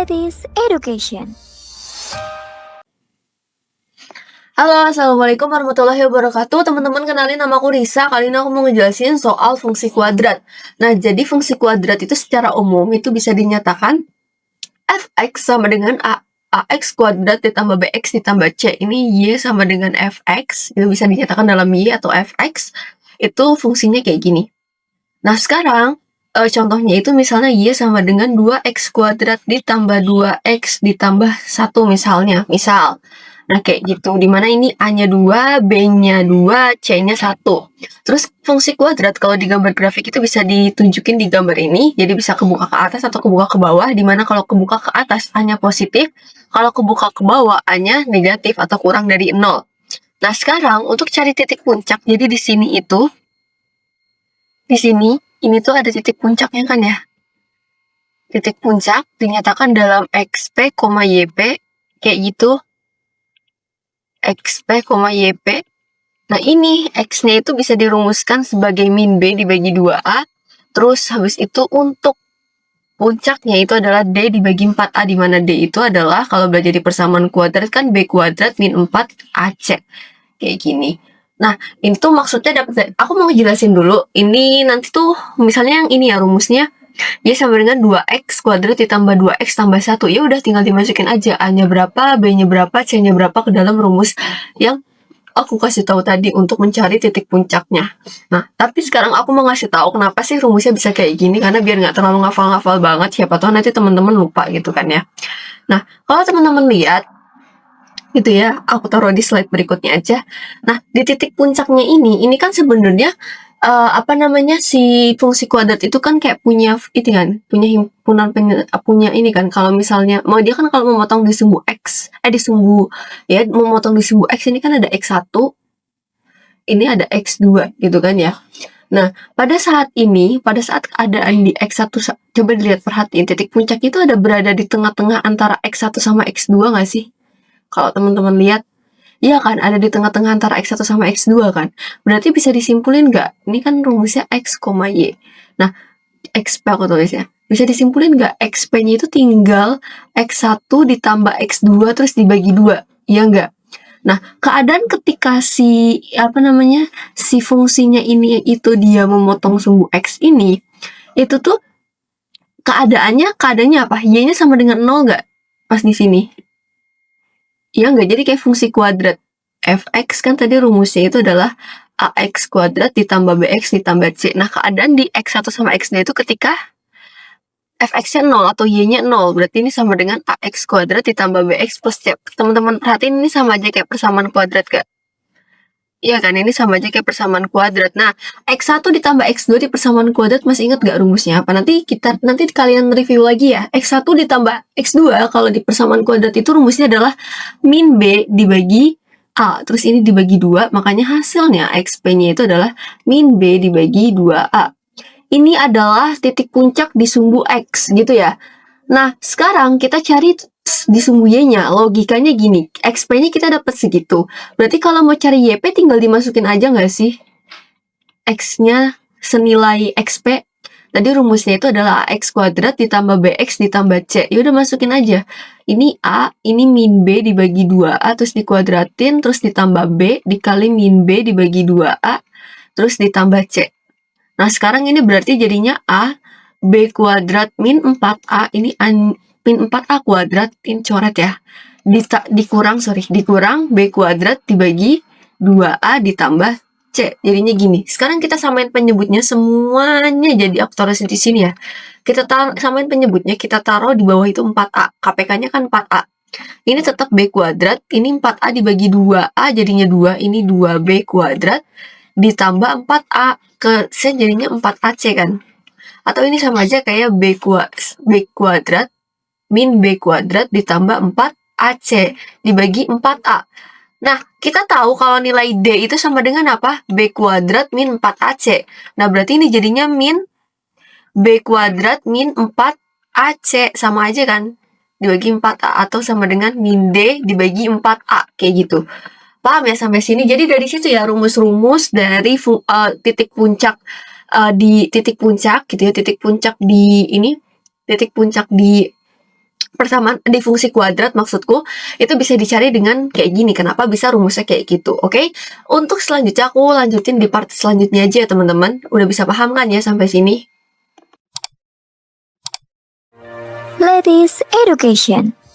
Gratis Education. Halo, assalamualaikum warahmatullahi wabarakatuh. Teman-teman, kenalin, nama aku Risa. Kali ini aku mau ngejelasin soal fungsi kuadrat. Nah, jadi fungsi kuadrat itu secara umum itu bisa dinyatakan fx sama dengan ax kuadrat ditambah bx ditambah c. Ini y sama dengan fx, itu bisa dinyatakan dalam y atau fx. Itu fungsinya kayak gini. Nah, sekarang contohnya itu misalnya y sama dengan 2x kuadrat ditambah 2x ditambah 1 misalnya. Nah, kayak gitu. Dimana ini A-nya 2, B-nya 2, C-nya 1. Terus fungsi kuadrat kalau di gambar grafik itu bisa ditunjukin di gambar ini. Jadi bisa kebuka ke atas atau kebuka ke bawah. Dimana kalau kebuka ke atas A-nya positif. Kalau kebuka ke bawah A-nya negatif atau kurang dari 0. Nah, sekarang untuk cari titik puncak. Jadi di sini itu, ini tuh ada titik puncaknya kan ya. Titik puncak dinyatakan dalam XP, YP. Kayak gitu. XP, YP. Nah, ini X-nya itu bisa dirumuskan sebagai min B dibagi 2A. Terus habis itu untuk puncaknya itu adalah D dibagi 4A, di mana D itu adalah, kalau belajar di persamaan kuadrat kan B kuadrat min 4AC. Kayak gini. Nah, ini tuh maksudnya aku mau jelasin dulu. Ini nanti tuh misalnya yang ini ya rumusnya. Y sama dengan 2x kuadrat ditambah 2x tambah 1. Ya udah tinggal dimasukin aja A-nya berapa, B-nya berapa, C-nya berapa ke dalam rumus yang aku kasih tahu tadi untuk mencari titik puncaknya. Nah, tapi sekarang aku mau ngasih tahu kenapa sih rumusnya bisa kayak gini, karena biar nggak terlalu ngafal-ngafal banget, siapa tahu nanti teman-teman lupa gitu kan ya. Nah, kalau teman-teman lihat gitu ya, aku taruh di slide berikutnya aja. Nah, di titik puncaknya ini kan sebenarnya si fungsi kuadrat itu kan kayak punya itu kan, punya himpunan punya ini kan. Kalau misalnya mau dia kan kalau memotong di sumbu x, memotong di sumbu x ini kan ada x1, ini ada x2 gitu kan ya. Nah, pada saat keadaan di x1, coba dilihat, perhatiin titik puncak itu ada berada di tengah-tengah antara x1 sama x2 nggak sih? Kalau teman-teman lihat, iya kan, ada di tengah-tengah antara X1 sama X2 kan. Berarti bisa disimpulin nggak? Ini kan rumusnya X, Y. Nah, XP aku tulis ya. Bisa disimpulin nggak? XP-nya itu tinggal X1 ditambah X2 terus dibagi 2. Iya nggak? Nah, keadaan ketika si fungsinya ini itu dia memotong sumbu X ini, itu tuh keadaannya apa? Y-nya sama dengan 0 nggak? Pas di sini. Iya nggak? Jadi kayak fungsi kuadrat. Fx kan tadi rumusnya itu adalah ax kuadrat ditambah bx ditambah c. Nah, keadaan di x1 sama x2 itu ketika fx-nya 0 atau y-nya 0. Berarti ini sama dengan ax kuadrat ditambah bx plus c. Teman-teman perhatiin, ini sama aja kayak persamaan kuadrat gak? Iya kan, ini sama aja kayak persamaan kuadrat. Nah, x1 ditambah x2 di persamaan kuadrat, masih ingat gak rumusnya apa? Nanti kalian review lagi ya. X1 ditambah x2 kalau di persamaan kuadrat itu rumusnya adalah min B dibagi A. Terus ini dibagi 2, makanya hasilnya XP-nya itu adalah min B dibagi 2A. Ini adalah titik puncak di sumbu X gitu ya. Nah, sekarang kita cari di sumbu Y-nya. Logikanya gini, XP-nya kita dapat segitu. Berarti kalau mau cari YP tinggal dimasukin aja nggak sih? X-nya senilai XP. Tadi rumusnya itu adalah AX kuadrat ditambah BX ditambah C. Ya udah masukin aja. Ini A, ini min B dibagi 2A, terus dikuadratin, terus ditambah B, dikali min B dibagi 2A, terus ditambah C. Nah, sekarang ini berarti jadinya A, B kuadrat min 4A, ini min 4A kuadrat, ini coret ya. Dikurang B kuadrat dibagi 2A ditambah C. Jadinya gini. Sekarang kita samain penyebutnya, semuanya jadi aktoris di sini ya. Kita samain penyebutnya, kita taruh di bawah itu 4A. KPK-nya kan 4A. Ini tetap B kuadrat, ini 4A dibagi 2A jadinya 2, ini 2B kuadrat ditambah 4A ke C jadinya 4AC kan. Atau ini sama aja kayak B kuadrat min B kuadrat ditambah 4AC dibagi 4A. Nah, kita tahu kalau nilai D itu sama dengan apa? B kuadrat min 4AC. Nah, berarti ini jadinya min B kuadrat min 4AC. Sama aja kan? Dibagi 4A. Atau sama dengan min D dibagi 4A. Kayak gitu. Paham ya sampai sini? Jadi dari situ ya rumus-rumus dari titik puncak di titik puncak gitu ya. Titik puncak di persamaan di fungsi kuadrat maksudku, itu bisa dicari dengan kayak gini. Kenapa bisa rumusnya kayak gitu, oke? Untuk selanjutnya aku lanjutin di part selanjutnya aja ya teman-teman. Udah bisa paham kan ya sampai sini? Ladies Education.